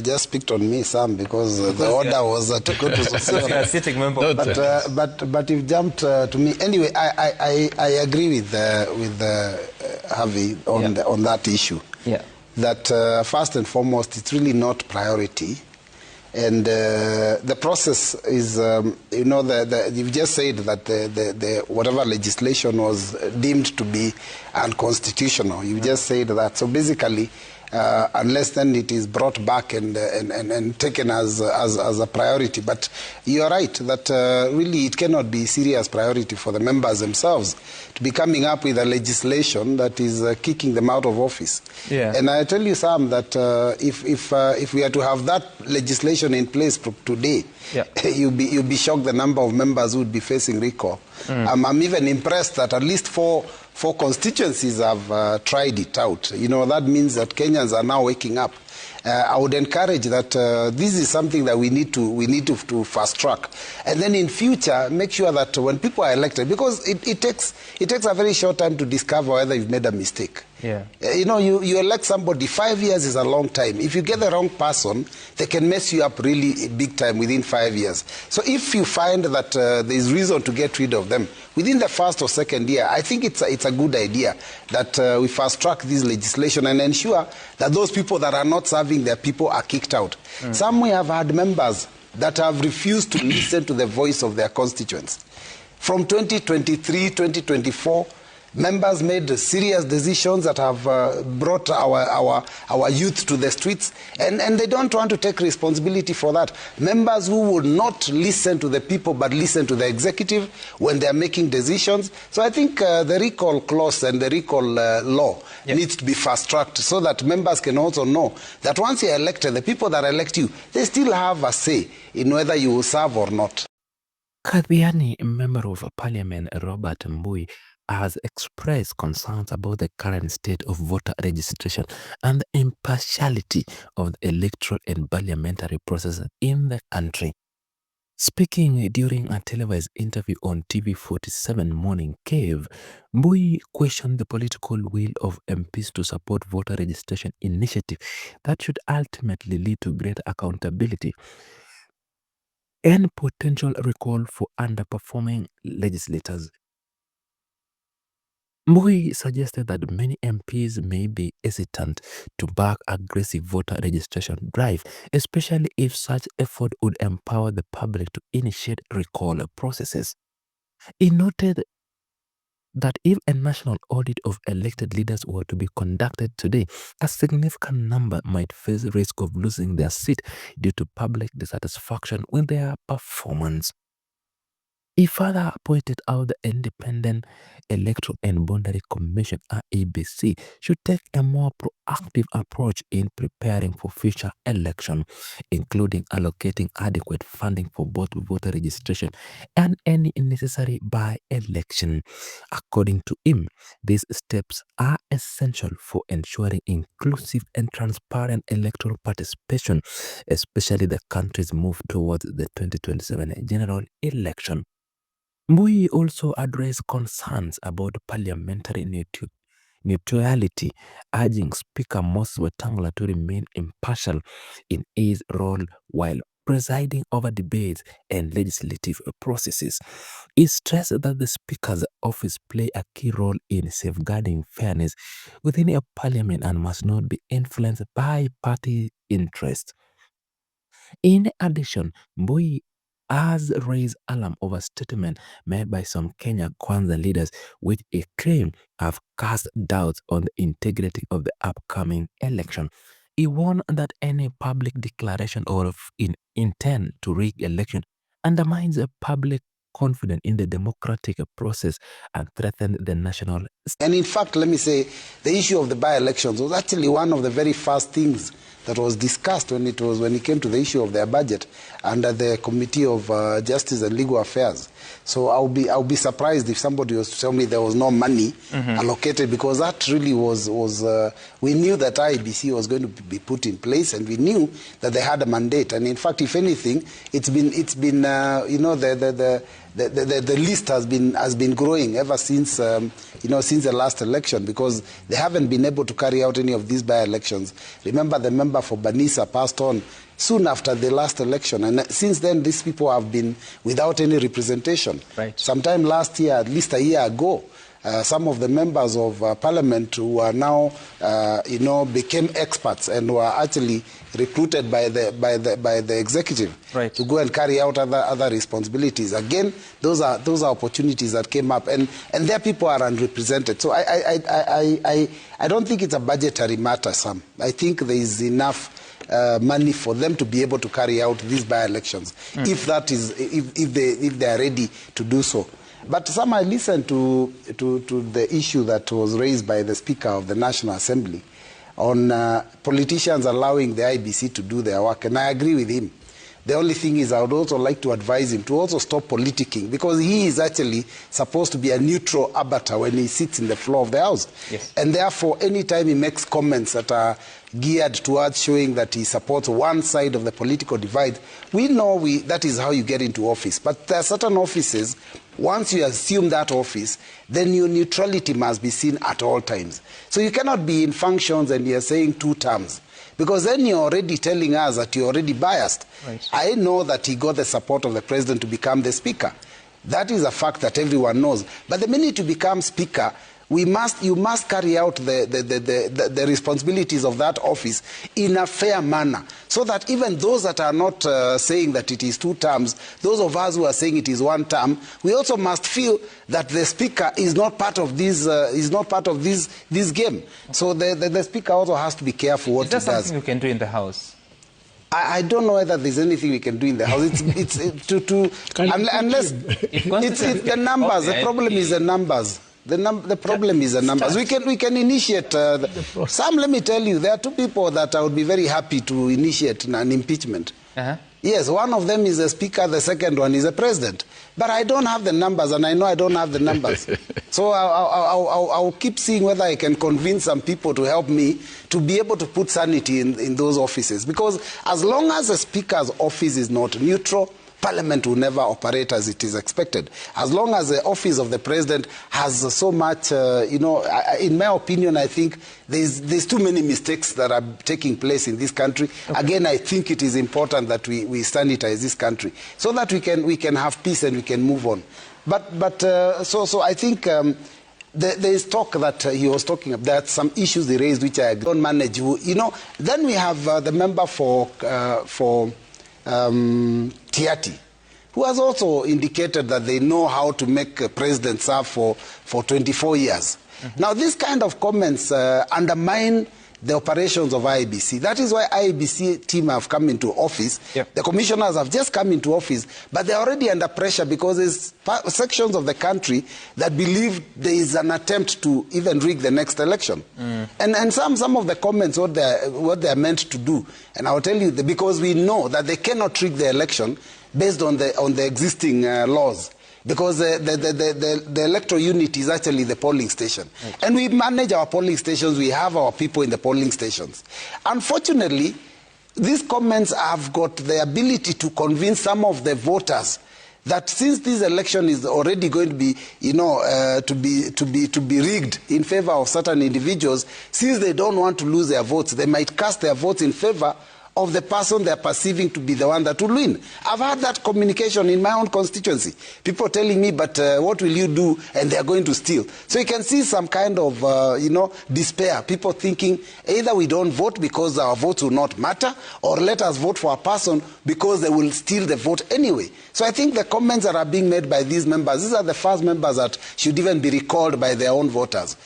Just picked on me, Sam, because the order was to go to Sosio. Sitting member. But you've jumped to me. Anyway, I agree with Harvey on that issue. Yeah. That first and foremost, it's really not priority. And the process is, you've just said that the whatever legislation was deemed to be unconstitutional. You just said that. So basically, unless then it is brought back and taken as a priority. But you are right that really it cannot be serious priority for the members themselves to be coming up with a legislation that is kicking them out of office. Yeah. And I tell you, Sam, that if we are to have that legislation in place today, yeah, you'll be shocked the number of members who would be facing recall. I'm even impressed that at least four constituencies have tried it out. That means that Kenyans are now waking up. I would encourage that this is something that we need to fast track, and then in future make sure that when people are elected, because it takes a very short time to discover whether you've made a mistake. Yeah. You elect somebody, 5 years is a long time. If you get the wrong person, they can mess you up really big time within 5 years. So if you find that there is reason to get rid of them within the first or second year, I think it's a good idea that we fast track this legislation and ensure that those people that are not serving their people are kicked out. Some we have had members that have refused to listen to the voice of their constituents. From 2023, 2024, members made serious decisions that have brought our youth to the streets, and they don't want to take responsibility for that. Members who would not listen to the people but listen to the executive when they are making decisions. So I think the recall clause and the recall law needs to be fast-tracked so that members can also know that once you're elected, the people that elect you, they still have a say in whether you will serve or not. Kadhiani, Member of Parliament Robert Mbui, has expressed concerns about the current state of voter registration and the impartiality of the electoral and parliamentary process in the country. Speaking during a televised interview on TV47 Morning Cave, Mbui questioned the political will of MPs to support voter registration initiative that should ultimately lead to greater accountability and potential recall for underperforming legislators. Mbui suggested that many MPs may be hesitant to back aggressive voter registration drive, especially if such effort would empower the public to initiate recall processes. He noted that if a national audit of elected leaders were to be conducted today, a significant number might face the risk of losing their seat due to public dissatisfaction with their performance. He further pointed out the Independent Electoral and Boundary Commission (IEBC) should take a more proactive approach in preparing for future elections, including allocating adequate funding for both voter registration and any necessary by-election. According to him, these steps are essential for ensuring inclusive and transparent electoral participation, especially the country's move towards the 2027 general election. Mbui also addressed concerns about parliamentary neutrality, urging Speaker Moses Wetangula to remain impartial in his role while presiding over debates and legislative processes. He stressed that the Speaker's office plays a key role in safeguarding fairness within a parliament and must not be influenced by party interests. In addition, Mbui has raised alarm over statements made by some Kenya Kwanza leaders, which he claimed have cast doubts on the integrity of the upcoming election. He warned that any public declaration of intent to rig election undermines a public confidence in the democratic process and threatens the national. And in fact, let me say, the issue of the by-elections was actually one of the very first things that was discussed when it came to the issue of their budget under the Committee of Justice and Legal Affairs. So I'll be surprised if somebody was to tell me there was no money allocated, because that really was we knew that IEBC was going to be put in place, and we knew that they had a mandate. And in fact, if anything, it's been the the list has been growing ever since since the last election, because they haven't been able to carry out any of these by-elections. Remember, the member for Banisa passed on soon after the last election, and since then these people have been without any representation. Right. Sometime last year, at least a year ago, some of the members of parliament who are now, became experts and were actually recruited by the executive, right, to go and carry out other responsibilities. Again, those are opportunities that came up, and their people are unrepresented. So I don't think it's a budgetary matter, Sam. I think there is enough money for them to be able to carry out these by-elections, if they are ready to do so. But Sam, I listened to the issue that was raised by the Speaker of the National Assembly on politicians allowing the IBC to do their work, and I agree with him. The only thing is, I would also like to advise him to also stop politicking, because he is actually supposed to be a neutral arbiter when he sits in the floor of the House. Yes. And therefore, anytime he makes comments that are geared towards showing that he supports one side of the political divide, we know that is how you get into office. But there are certain offices, once you assume that office, then your neutrality must be seen at all times. So you cannot be in functions and you're saying 2 terms, because then you're already telling us that you're already biased. Right. I know that he got the support of the president to become the speaker. That is a fact that everyone knows. But the minute you become speaker, you must carry out the responsibilities of that office in a fair manner, so that even those that are not saying that it is 2 terms, those of us who are saying it is 1 term, we also must feel that the speaker is not part of this this game. So the speaker also has to be careful what he does. Is there something you can do in the House? I don't know whether there's anything we can do in the House. Unless it's the numbers. The problem is the numbers. The problem is the numbers. We can initiate. Sam, let me tell you, there are 2 people that I would be very happy to initiate an impeachment. Yes, one of them is the speaker, the second one is the president. But I don't have the numbers, and I know I don't have the numbers. So I'll keep seeing whether I can convince some people to help me to be able to put sanity in those offices. Because as long as the speaker's office is not neutral, Parliament will never operate as it is expected. As long as the office of the president has so much, in my opinion, I think there's too many mistakes that are taking place in this country. Okay. Again, I think it is important that we sanitize this country so that we can have peace and we can move on. So I think there is talk that he was talking about. There are some issues he raised which I don't manage. Then we have the member for Tiati, who has also indicated that they know how to make a president serve for 24 years. Now, these kind of comments undermine the operations of IEBC. That is why IEBC team have come into office. Yep. The commissioners have just come into office, but they're already under pressure because there's sections of the country that believe there is an attempt to even rig the next election. And some of the comments, what they're meant to do, and I'll tell you, because we know that they cannot rig the election based on the existing laws. Because the electoral unit is actually the polling station. Right. And we manage our polling stations, we have our people in the polling stations. Unfortunately, these comments have got the ability to convince some of the voters that since this election is already going to be, to be rigged in favor of certain individuals, since they don't want to lose their votes, they might cast their votes in favor of the person they're perceiving to be the one that will win. I've had that communication in my own constituency. People telling me, but what will you do? And they're going to steal. So you can see some kind of, despair. People thinking either we don't vote because our votes will not matter, or let us vote for a person because they will steal the vote anyway. So I think the comments that are being made by these members, these are the first members that should even be recalled by their own voters.